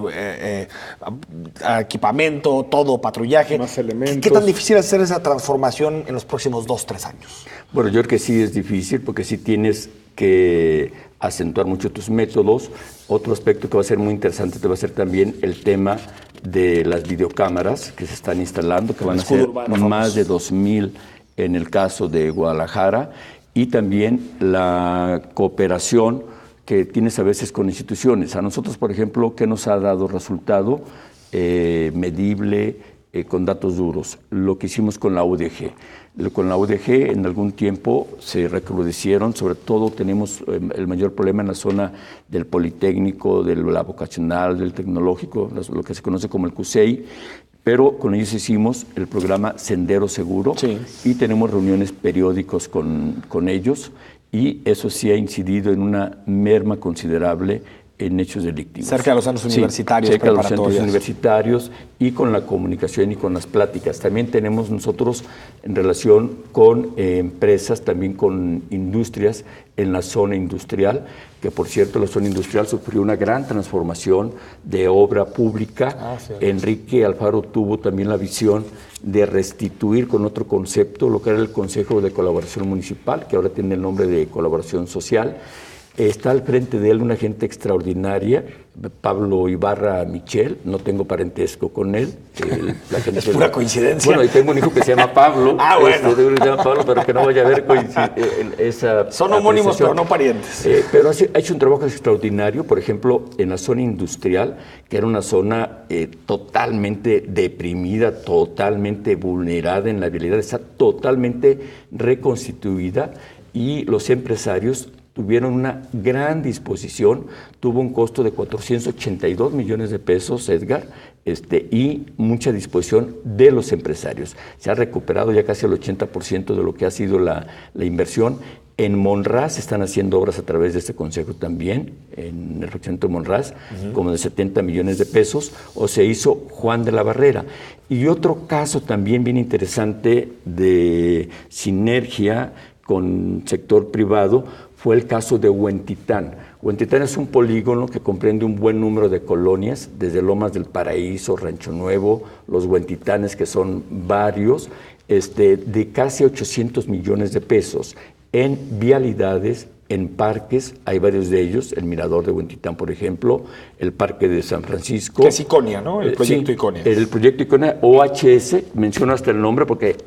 equipamiento, todo, patrullaje.
Más elementos.
¿Qué tan difícil es hacer esa transformación en los próximos 2-3 años?
Bueno, yo creo que sí es difícil porque sí tienes que acentuar mucho tus métodos. Otro aspecto que va a ser muy interesante te va a ser también el tema de las videocámaras que se están instalando, que van a ser más de 2,000 en el caso de Guadalajara, y también la cooperación que tienes a veces con instituciones. A nosotros, por ejemplo, ¿qué nos ha dado resultado medible, con datos duros? Lo que hicimos con la UDG. Con la UDG en algún tiempo se recrudecieron, sobre todo tenemos el mayor problema en la zona del Politécnico, de la vocacional, del tecnológico, lo que se conoce como el CUSEI, pero con ellos hicimos el programa Sendero Seguro, sí, y tenemos reuniones periódicas con ellos, y eso sí ha incidido en una merma considerable en hechos delictivos.
Cerca de los centros universitarios,
cerca de los centros universitarios, y con la comunicación y con las pláticas. También tenemos nosotros en relación con empresas, también con industrias en la zona industrial, que por cierto la zona industrial sufrió una gran transformación de obra pública. Enrique Alfaro tuvo también la visión de restituir con otro concepto lo que era el Consejo de Colaboración Municipal, que ahora tiene el nombre de Colaboración Social. Está al frente de él una gente extraordinaria, Pablo Ibarra Michel, no tengo parentesco con él.
La gente es pura coincidencia.
Bueno, y tengo un hijo que se llama Pablo.
Bueno.
Se llama Pablo, pero que no vaya a haber esa...
Son homónimos, pero no parientes.
Pero ha hecho un trabajo extraordinario, por ejemplo, en la zona industrial, que era una zona totalmente deprimida, totalmente vulnerada en la vialidad, está totalmente reconstituida, y los empresarios tuvieron una gran disposición, tuvo un costo de 482 millones de pesos, Edgar, y mucha disposición de los empresarios. Se ha recuperado ya casi el 80% de lo que ha sido la inversión. En Monraz se están haciendo obras a través de este consejo también, en el fraccionamiento de Monraz, como de 70 millones de pesos, o se hizo Juan de la Barrera. Y otro caso también bien interesante de sinergia con sector privado fue el caso de Huentitán. Huentitán es un polígono que comprende un buen número de colonias, desde Lomas del Paraíso, Rancho Nuevo, los Huentitanes, que son varios, de casi 800 millones de pesos en vialidades, en parques. Hay varios de ellos, el Mirador de Huentitán, por ejemplo, el Parque de San Francisco.
Que es Iconia, ¿no? El proyecto Iconia.
El proyecto Iconia, OHS, menciono hasta el nombre porque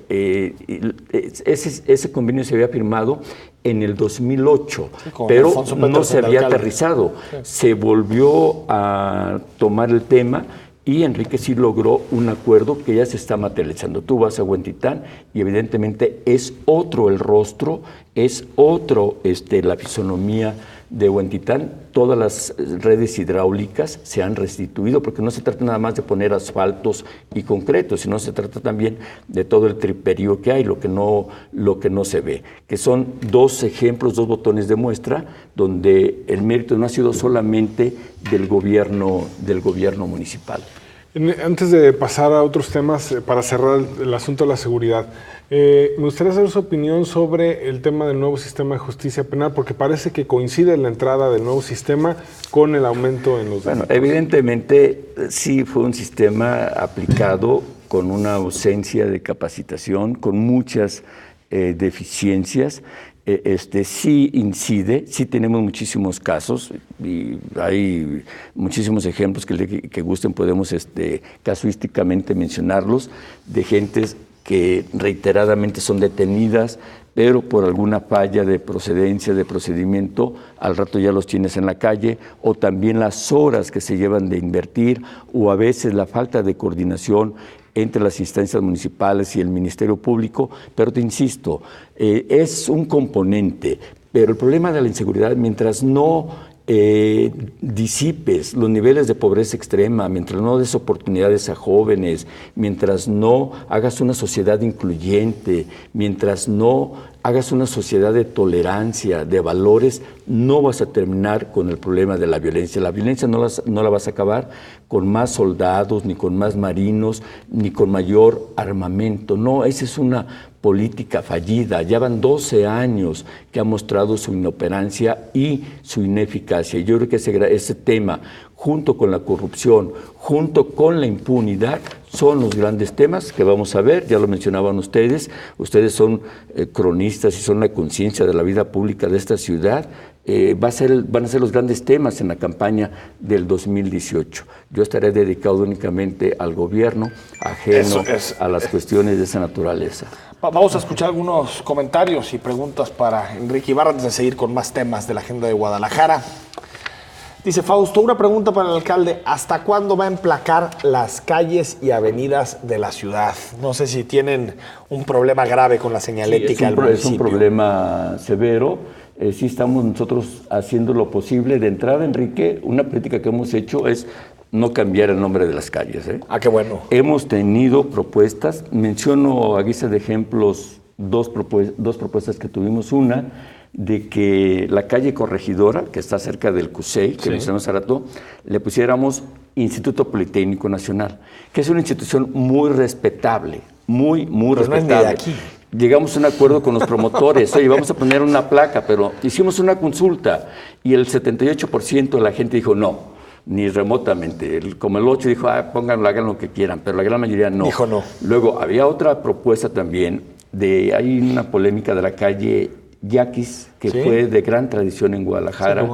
ese convenio se había firmado en el 2008, pero no se había aterrizado. Sí. Se volvió a tomar el tema, y Enrique sí logró un acuerdo que ya se está materializando. Tú vas a Huentitán y evidentemente es otro el rostro, es otro la fisonomía de Huentitán. Todas las redes hidráulicas se han restituido, porque no se trata nada más de poner asfaltos y concreto, sino se trata también de todo el triperío que hay, lo que no se ve, que son dos ejemplos, dos botones de muestra, donde el mérito no ha sido solamente del gobierno municipal.
Antes de pasar a otros temas, para cerrar el asunto de la seguridad, me gustaría saber su opinión sobre el tema del nuevo sistema de justicia penal, porque parece que coincide la entrada del nuevo sistema con el aumento en los delitos.
Bueno, evidentemente sí fue un sistema aplicado con una ausencia de capacitación, con muchas deficiencias, sí incide, sí tenemos muchísimos casos y hay muchísimos ejemplos que gusten, podemos casuísticamente mencionarlos, de gentes que reiteradamente son detenidas, pero por alguna falla de procedencia, de procedimiento, al rato ya los tienes en la calle, o también las horas que se llevan de invertir, o a veces la falta de coordinación entre las instancias municipales y el Ministerio Público, pero te insisto, es un componente, pero el problema de la inseguridad, mientras no disipes los niveles de pobreza extrema, mientras no des oportunidades a jóvenes, mientras no hagas una sociedad incluyente, mientras no hagas una sociedad de tolerancia, de valores, no vas a terminar con el problema de la violencia. La violencia no la vas a acabar con más soldados, ni con más marinos, ni con mayor armamento. No, esa es una política fallida. Ya van 12 años que ha mostrado su inoperancia y su ineficacia. Yo creo que ese tema, junto con la corrupción, junto con la impunidad, son los grandes temas que vamos a ver. Ya lo mencionaban ustedes son cronistas y son la conciencia de la vida pública de esta ciudad. Van a ser los grandes temas en la campaña del 2018. Yo estaré dedicado únicamente al gobierno, ajeno a las cuestiones de esa naturaleza.
Vamos a escuchar algunos comentarios y preguntas para Enrique Ibarra antes de seguir con más temas de la agenda de Guadalajara. Dice Fausto, una pregunta para el alcalde. ¿Hasta cuándo va a emplacar las calles y avenidas de la ciudad? No sé si tienen un problema grave con la señalética del municipio.
Es un problema severo. Sí estamos nosotros haciendo lo posible. De entrada, Enrique, una política que hemos hecho es no cambiar el nombre de las calles.
Ah, qué bueno.
Hemos tenido propuestas. Menciono a guisa de ejemplos dos propuestas que tuvimos. Una, de que la calle Corregidora, que está cerca del CUSEI, que mencionamos hace rato, le pusiéramos Instituto Politécnico Nacional, que es una institución muy respetable, muy respetable. No es ni de aquí. Llegamos a un acuerdo con los promotores, oye, vamos a poner una placa, pero hicimos una consulta y el 78% de la gente dijo no, ni remotamente. Como el 8% dijo, pónganlo, hagan lo que quieran, pero la gran mayoría no.
Dijo no.
Luego, había otra propuesta también, hay una polémica de la calle Yaquis, que fue de gran tradición en Guadalajara.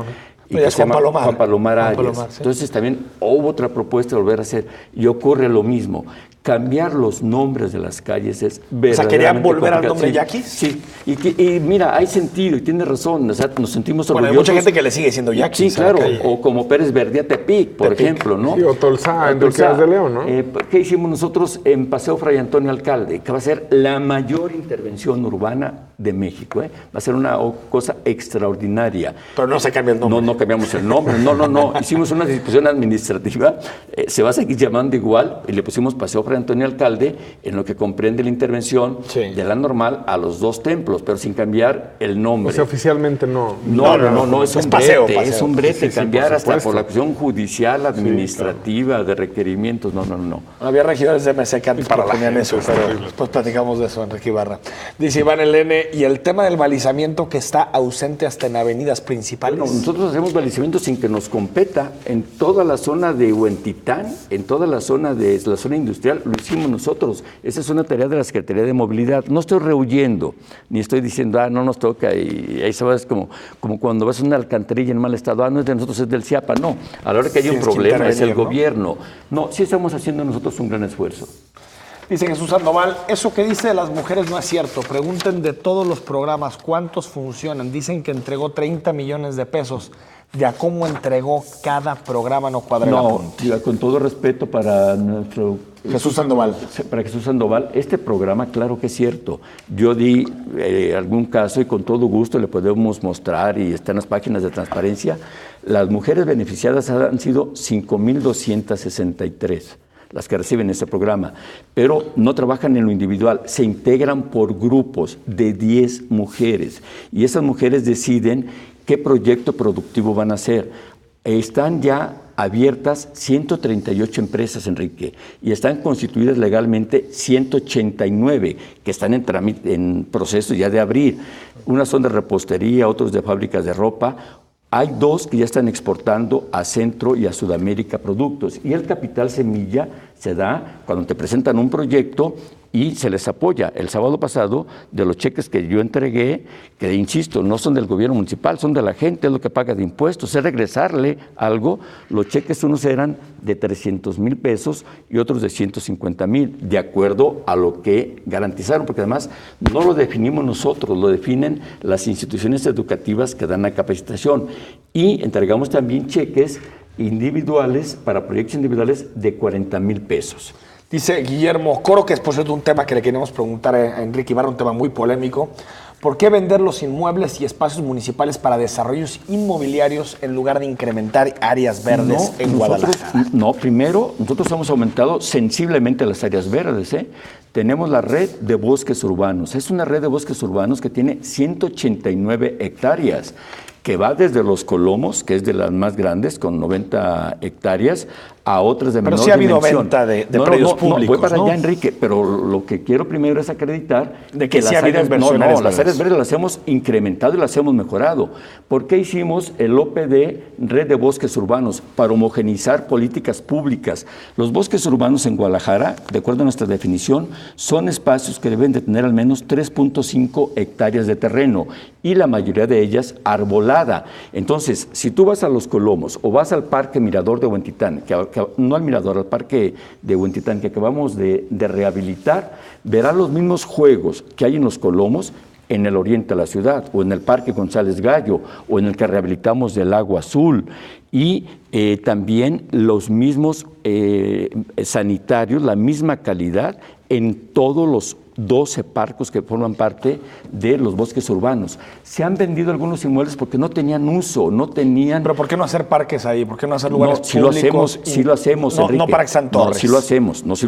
Y que se llama Juan Palomar Arias. Entonces también hubo otra propuesta de volver a hacer, y ocurre lo mismo. Cambiar los nombres de las calles es verdaderamente. O sea,
¿querían volver al nombre Yaquis?
Sí. Y mira, hay sentido y tiene razón. O sea, nos sentimos orgullosos.
Hay mucha gente que le sigue diciendo Yaquis.
Sí, claro. O como Pérez Verdía Tepic, por ejemplo, ¿no?
Sí, o Tolsá, en Tolsá de León, ¿no?
¿Qué hicimos nosotros en Paseo Fray Antonio Alcalde? Que va a ser la mayor intervención urbana de México. Va a ser una cosa extraordinaria.
Pero no se cambia el nombre.
No cambiamos el nombre. No. Hicimos una disposición administrativa. Se va a seguir llamando igual y le pusimos Paseo Fray Antonio Alcalde, en lo que comprende la intervención de la normal a los dos templos, pero sin cambiar el nombre.
O sea, oficialmente no.
No, es un
paseo.
Es un brete cambiar hasta por la cuestión judicial, administrativa, de requerimientos. No.
Había regidores de MC que antes proponían eso, pero después platicamos de eso, Enrique Ibarra. Dice Iván Elene, y el tema del balizamiento que está ausente hasta en avenidas principales.
Bueno, nosotros hacemos balizamiento sin que nos competa en toda la zona de Huentitán, en toda la zona de la zona industrial, lo hicimos nosotros. Esa es una tarea de la Secretaría de Movilidad. No estoy rehuyendo, ni estoy diciendo, no nos toca, y ahí se va, es como cuando vas a una alcantarilla en mal estado, no es de nosotros, es del CIAPA. No, a la hora que hay un problema es el gobierno. No, sí estamos haciendo nosotros un gran esfuerzo.
Dice Jesús Sandoval, eso que dice de las mujeres no es cierto. Pregunten de todos los programas cuántos funcionan. Dicen que entregó 30 millones de pesos. ¿De a cómo entregó cada programa? No cuadra la punta.
No, con todo respeto para nuestro...
Jesús Sandoval.
Para Jesús Sandoval, este programa, claro que es cierto. Yo di algún caso y con todo gusto le podemos mostrar, y está en las páginas de transparencia, las mujeres beneficiadas han sido 5,263. Las que reciben este programa, pero no trabajan en lo individual, se integran por grupos de 10 mujeres y esas mujeres deciden qué proyecto productivo van a hacer. Están ya abiertas 138 empresas, Enrique, y están constituidas legalmente 189 que están en proceso ya de abrir. Unas son de repostería, otros de fábricas de ropa. Hay 2 que ya están exportando a Centro y a Sudamérica productos. Y el capital semilla se da cuando te presentan un proyecto y se les apoya. El sábado pasado, de los cheques que yo entregué, que insisto, no son del gobierno municipal, son de la gente, es lo que paga de impuestos, es regresarle algo. Los cheques unos eran de 300,000 pesos y otros de 150,000, de acuerdo a lo que garantizaron, porque además no lo definimos nosotros, lo definen las instituciones educativas que dan la capacitación. Y entregamos también cheques individuales para proyectos individuales de 40,000 pesos.
Dice Guillermo Coro, que es por cierto un tema que le queremos preguntar a Enrique Ibarra, un tema muy polémico. ¿Por qué vender los inmuebles y espacios municipales para desarrollos inmobiliarios en lugar de incrementar áreas verdes en Guadalajara?
No, primero, nosotros hemos aumentado sensiblemente las áreas verdes. Tenemos la red de bosques urbanos. Es una red de bosques urbanos que tiene 189 hectáreas, que va desde Los Colomos, que es de las más grandes, con 90 hectáreas, a otras de menor dimensión.
Pero sí ha habido venta de predios públicos,
voy para allá, Enrique, pero lo que quiero primero es acreditar
de que
las
sí ha habido inversión.
Las áreas verdes las hemos incrementado y las hemos mejorado. ¿Por qué hicimos el OPD, Red de Bosques Urbanos? Para homogeneizar políticas públicas. Los bosques urbanos en Guadalajara, de acuerdo a nuestra definición, son espacios que deben de tener al menos 3.5 hectáreas de terreno y la mayoría de ellas arbolada. Entonces, si tú vas a Los Colomos o vas al Parque Mirador de Huentitán, no al Mirador, al Parque de Huentitán que acabamos de rehabilitar, verás los mismos juegos que hay en Los Colomos en el oriente de la ciudad, o en el Parque González Gallo, o en el que rehabilitamos del Lago Azul, y también los mismos sanitarios, la misma calidad en todos los 12 parques que forman parte de los bosques urbanos. Se han vendido algunos inmuebles porque no tenían uso, no tenían...
¿Pero por qué no hacer parques ahí? ¿Por qué no hacer lugares públicos?
Sí lo hacemos, Enrique.
No para que sean torres.
Sí lo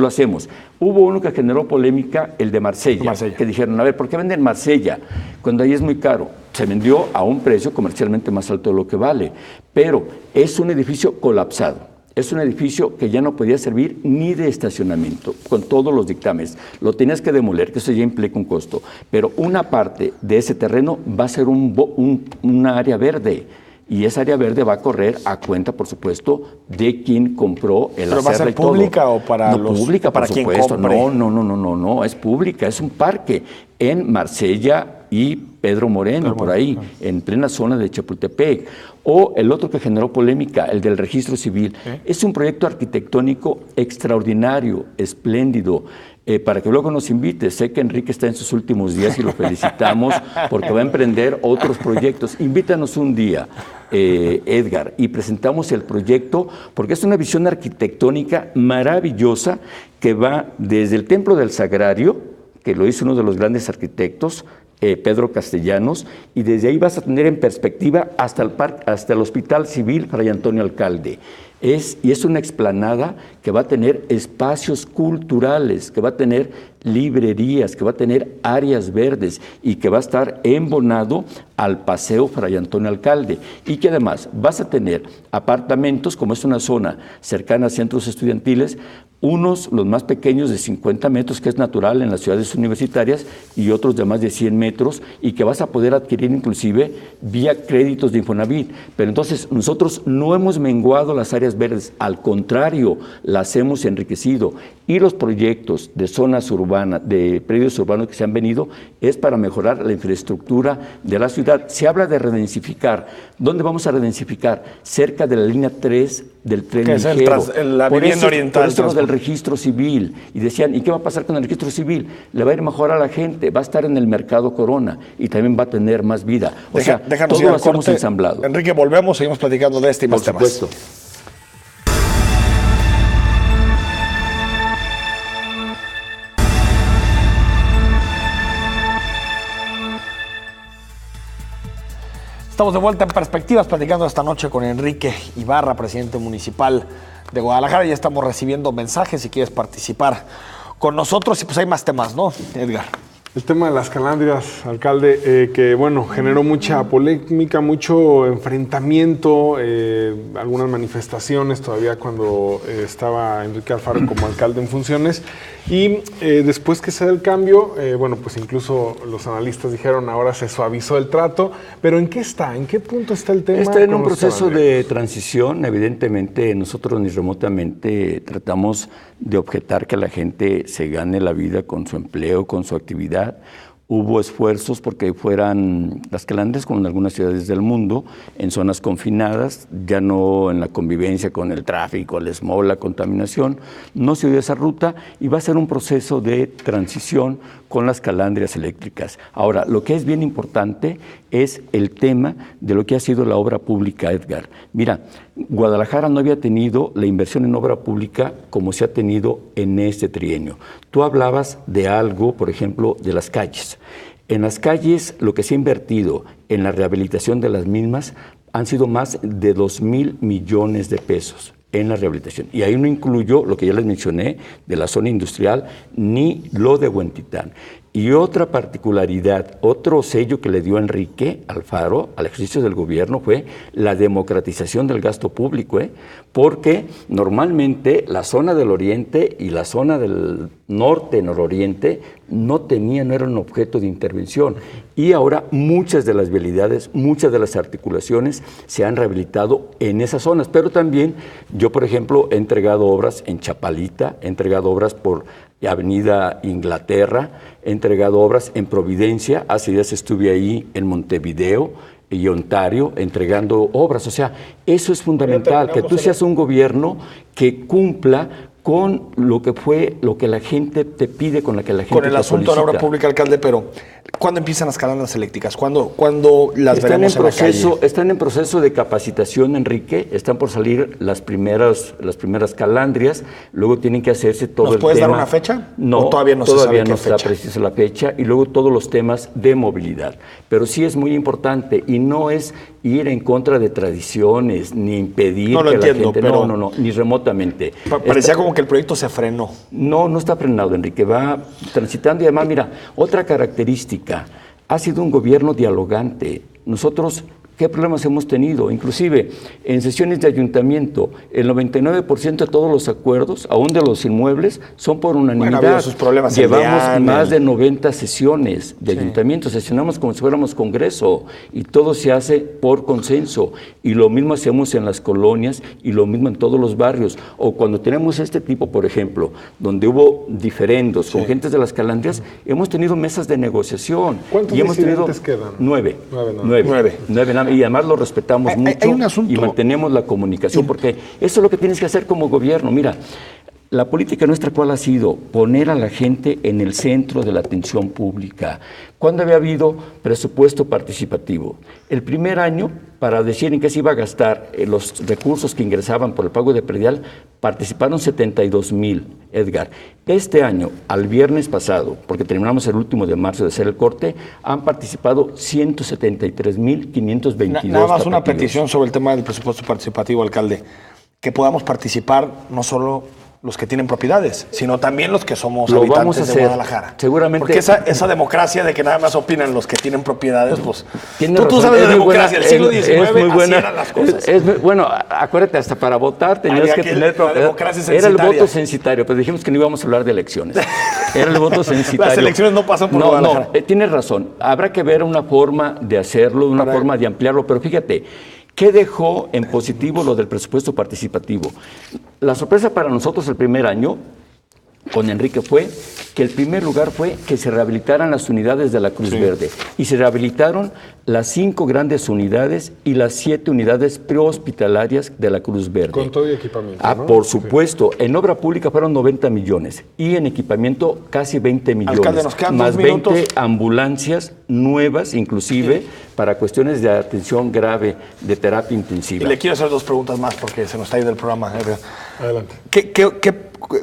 hacemos. Hubo uno que generó polémica, el de Marsella, que dijeron, a ver, ¿por qué venden Marsella cuando ahí es muy caro? Se vendió a un precio comercialmente más alto de lo que vale, pero es un edificio colapsado. Es un edificio que ya no podía servir ni de estacionamiento, con todos los dictámenes. Lo tenías que demoler, que eso ya implica un costo. Pero una parte de ese terreno va a ser una área verde. Y esa área verde va a correr a cuenta, por supuesto, de quien compró el
¿Pero va a ser pública o para
los... Pública, para quien compre. No, es pública, es un parque en Marsella y Pedro Moreno, por ahí, en plena zona de Chapultepec. O el otro que generó polémica, el del registro civil. Es un proyecto arquitectónico extraordinario, espléndido, para que luego nos invite. Sé que Enrique está en sus últimos días y lo felicitamos porque va a emprender otros proyectos. Invítanos un día, Edgar, y presentamos el proyecto, porque es una visión arquitectónica maravillosa que va desde el Templo del Sagrario, que lo hizo uno de los grandes arquitectos, Pedro Castellanos, y desde ahí vas a tener en perspectiva hasta el Hospital Civil Fray Antonio Alcalde. Es una explanada que va a tener espacios culturales, que va a tener librerías, que va a tener áreas verdes y que va a estar embonado al Paseo Fray Antonio Alcalde, y que además vas a tener apartamentos, como es una zona cercana a centros estudiantiles, unos, los más pequeños, de 50 metros, que es natural en las ciudades universitarias, y otros de más de 100 metros, y que vas a poder adquirir inclusive vía créditos de Infonavit. Pero entonces nosotros no hemos menguado las áreas verdes, al contrario, las hemos enriquecido, y los proyectos de zonas urbanas, de predios urbanos que se han venido, es para mejorar la infraestructura de la ciudad. Se habla de redensificar. ¿Dónde vamos a redensificar? Cerca de la línea 3 del tren ligero.
La vivienda oriental.
Por eso del registro civil. Y decían, ¿y qué va a pasar con el registro civil? Le va a ir mejor a la gente, va a estar en el mercado Corona y también va a tener más vida. Todo lo hacemos ensamblado.
Enrique, volvemos, seguimos platicando de este y más temas.
Por supuesto.
Estamos de vuelta en Perspectivas, platicando esta noche con Enrique Ibarra, presidente municipal de Guadalajara. Ya estamos recibiendo mensajes si quieres participar con nosotros, y pues hay más temas, ¿no, Edgar?
El tema de las calandrias, alcalde, que bueno, generó mucha polémica, mucho enfrentamiento, algunas manifestaciones todavía cuando estaba Enrique Alfaro como alcalde en funciones. Y después que se da el cambio, bueno, pues incluso los analistas dijeron ahora se suavizó el trato. Pero ¿en qué está? ¿En qué punto está el tema?
Está en un proceso de transición. Evidentemente, nosotros ni remotamente tratamos de objetar que la gente se gane la vida con su empleo, con su actividad. Hubo esfuerzos porque fueran las calandrias, como en algunas ciudades del mundo, en zonas confinadas, ya no en la convivencia con el tráfico, el smog, la contaminación. No se dio esa ruta y va a ser un proceso de transición con las calandrias eléctricas. Ahora, lo que es bien importante es el tema de lo que ha sido la obra pública, Edgar. Mira, Guadalajara no había tenido la inversión en obra pública como se ha tenido en este trienio. Tú hablabas de algo, por ejemplo, de las calles. En las calles, lo que se ha invertido en la rehabilitación de las mismas han sido más de 2,000 millones de pesos en la rehabilitación. Y ahí no incluyó lo que ya les mencioné de la zona industrial ni lo de Huentitán. Y otra particularidad, otro sello que le dio Enrique Alfaro al ejercicio del gobierno fue la democratización del gasto público, porque normalmente la zona del oriente y la zona del norte-nororiente no eran objeto de intervención. Y ahora muchas de las vialidades, muchas de las articulaciones se han rehabilitado en esas zonas. Pero también yo, por ejemplo, he entregado obras en Chapalita, he entregado obras por Avenida Inglaterra, he entregado obras en Providencia, hace días estuve ahí en Montevideo y Ontario entregando obras. O sea, eso es fundamental, que tú seas un gobierno que cumpla con lo que la gente te pide, con la que la gente te solicita. Con el asunto de la obra pública,
alcalde, pero ¿cuándo empiezan las calandrias eléctricas? ¿Cuándo las veremos en la calle?
Están en proceso de capacitación, Enrique. Están por salir las primeras calandrias. Luego tienen que hacerse todo el tema. ¿Nos puedes dar
una fecha?
No, todavía no está precisa la fecha. Y luego todos los temas de movilidad. Pero sí es muy importante y no es ir en contra de tradiciones ni impedir que la gente... No, ni remotamente.
Parecía como que el proyecto se frenó.
No está frenado, Enrique. Va transitando y además, mira, otra característica, ha sido un gobierno dialogante. Nosotros, ¿qué problemas hemos tenido? Inclusive, en sesiones de ayuntamiento, el 99% de todos los acuerdos, aún de los inmuebles, son por unanimidad.
Bueno, sus problemas.
Llevamos más de 90 sesiones de ayuntamiento, sesionamos como si fuéramos Congreso, y todo se hace por consenso. Y lo mismo hacemos en las colonias y lo mismo en todos los barrios. O cuando tenemos este tipo, por ejemplo, donde hubo diferendos con gentes de las calandrias, hemos tenido mesas de negociación.
¿Cuántos disidentes quedan?
9. Y además lo respetamos mucho y mantenemos la comunicación, porque eso es lo que tienes que hacer como gobierno. Mira, la política nuestra, ¿cuál ha sido? Poner a la gente en el centro de la atención pública. ¿Cuándo había habido presupuesto participativo? El primer año, para decir en qué se iba a gastar los recursos que ingresaban por el pago de predial, participaron 72,000, Edgar. Este año, al viernes pasado, porque terminamos el último de marzo de hacer el corte, han participado 173,522.
Nada más una petición sobre el tema del presupuesto participativo, alcalde. Que podamos participar no solo los que tienen propiedades, sino también los que somos habitantes de Guadalajara.
Seguramente.
Porque esa democracia de que nada más opinan los que tienen propiedades, pues...
Tú
sabes de democracia, el siglo XIX,
es muy buena,
así eran las cosas.
Bueno, acuérdate, hasta para votar tenías que tener...
La democracia censitaria.
Era el voto censitario, pero dijimos que no íbamos a hablar de elecciones. Era el voto censitario.
Las elecciones no pasan por Guadalajara.
No, tienes razón. Habrá que ver una forma de hacerlo, una forma de ampliarlo, pero fíjate... ¿Qué dejó en positivo lo del presupuesto participativo? La sorpresa para nosotros el primer año con Enrique fue que el primer lugar fue que se rehabilitaran las unidades de la Cruz Verde. Y se rehabilitaron las 5 grandes unidades y las 7 unidades prehospitalarias de la Cruz Verde.
Con todo y equipamiento, ¿no?
Por supuesto. En obra pública fueron 90 millones y en equipamiento casi 20 millones.
Alcalde, nos quedan
más
2 minutos.
20 ambulancias nuevas, inclusive, para cuestiones de atención grave, de terapia intensiva.
Y le quiero hacer 2 preguntas más porque se nos está yendo el programa.
Adelante.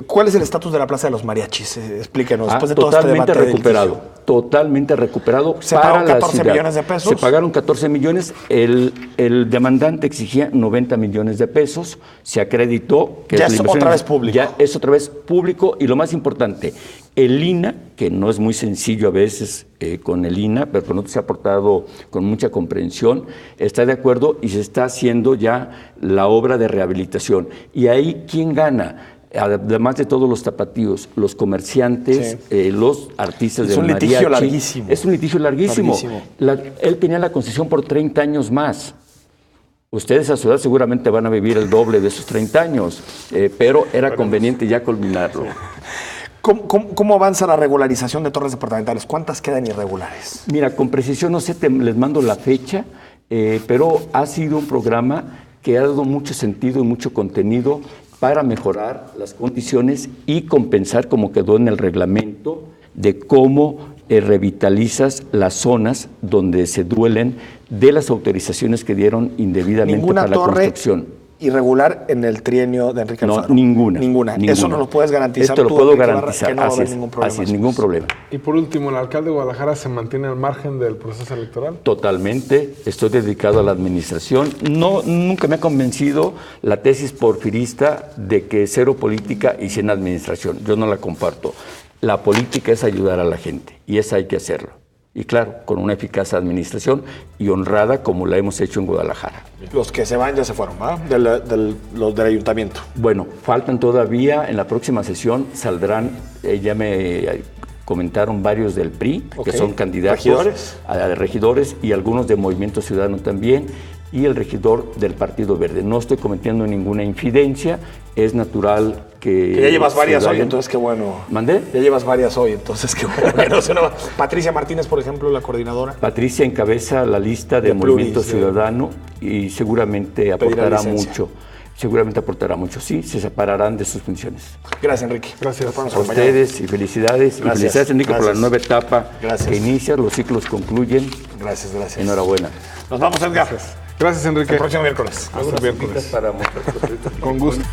¿Cuál es el estatus de la Plaza de los Mariachis? Explíquenos. Después de todo
totalmente
este debate
recuperado. Totalmente recuperado.
¿Se pagaron 14 millones de pesos?
Se pagaron 14 millones. El demandante exigía 90 millones de pesos. Se acreditó que
ya es otra vez público.
Ya es otra vez público. Y lo más importante, El INA, que no es muy sencillo a veces con el INA, pero con nosotros se ha portado con mucha comprensión, está de acuerdo y se está haciendo ya la obra de rehabilitación. Y ahí, ¿quién gana? Además de todos los tapatíos, los comerciantes, los artistas del mariachi.
Es un litigio larguísimo.
Es un litigio larguísimo. Él tenía la concesión por 30 años más. Ustedes a su edad seguramente van a vivir el doble de esos 30 años, pero era conveniente ya culminarlo.
¿Cómo avanza la regularización de torres departamentales? ¿Cuántas quedan irregulares?
Mira, con precisión no sé, les mando la fecha, pero ha sido un programa que ha dado mucho sentido y mucho contenido para mejorar las condiciones y compensar, como quedó en el reglamento, de cómo revitalizas las zonas donde se duelen de las autorizaciones que dieron indebidamente para la construcción.
Irregular en el trienio de Enrique Alfaro.
No, ninguna.
Eso no lo puedes garantizar.
Esto lo puedo garantizar.
Que no va a haber ningún problema.
Así es, ningún problema.
Y por último, ¿el alcalde de Guadalajara se mantiene al margen del proceso electoral?
Totalmente. Estoy dedicado a la administración. Nunca me ha convencido la tesis porfirista de que cero política y 100 administración. Yo no la comparto. La política es ayudar a la gente y esa hay que hacerlo. Y claro, con una eficaz administración y honrada como la hemos hecho en Guadalajara.
Los que se van ya se fueron, ¿verdad? Los del ayuntamiento.
Bueno, faltan todavía, en la próxima sesión saldrán, ya me comentaron varios del PRI, que son candidatos a regidores y algunos de Movimiento Ciudadano también, y el regidor del Partido Verde. No estoy cometiendo ninguna infidencia, es natural que
ya llevas varias hoy, entonces qué bueno.
¿Mandé?
Ya llevas varias hoy, entonces qué bueno. Que no se nos... Patricia Martínez, por ejemplo, la coordinadora.
Patricia encabeza la lista de Movimiento Ciudadano y seguramente aportará mucho. Seguramente aportará mucho. Sí, se separarán de sus funciones.
Gracias, Enrique.
Gracias.
A ustedes y felicidades.
Gracias.
Y felicidades, Enrique, por la nueva etapa que inicia. Los ciclos concluyen.
Gracias.
Enhorabuena.
Nos vamos, Edgar.
Gracias, Enrique.
Hasta el próximo miércoles.
Hasta el miércoles.
Para
con gusto.